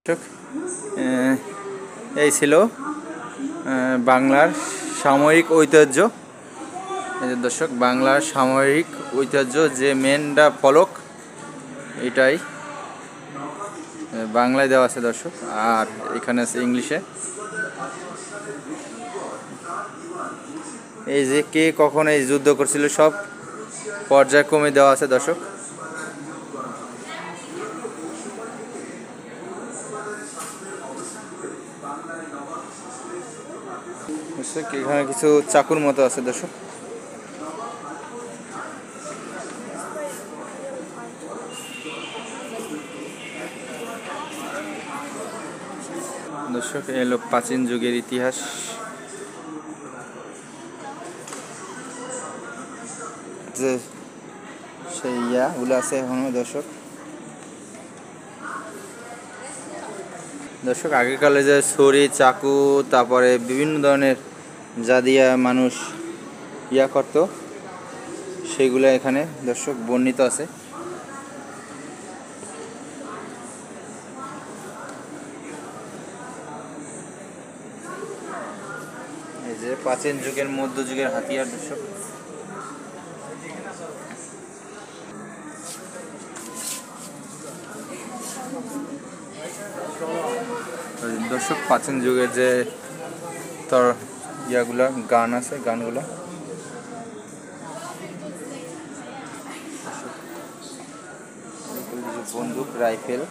দর্শক, এই ছিল বাংলার সামরিক ঐতিহ্য। এই যে দর্শক, বাংলার সামরিক ঐতিহ্য যে মেনটা ফলক, এটাই বাংলায় দেওয়া আছে দর্শক, আর এখানে আছে ইংলিশে। এই যে কে কখন এই যুদ্ধ করছিল সব পর্যায়ক্রমে দেওয়া আছে দর্শক। এখানে কিছু চাকুর মতো আছে দর্শক। দর্শক, এলো প্রাচীন যুগের ইতিহাস। যে সেই ইয়াগুলো আছে এখনো দর্শক। দর্শক, আগেকালে যে ছুরি, চাকু, তারপরে বিভিন্ন ধরনের যা দিয়া মানুষ ইয়া করত, সেগুলো এখানে দর্শক বর্ণিত আছে। এই যে প্রাচীন যুগের মধ্যযুগের হাতিয়ার দর্শক। দর্শক, প্রাচীন যুগের যে তোর ইয়াগুলা গান আছে, গানগুলো বন্দুক, রাইফেল।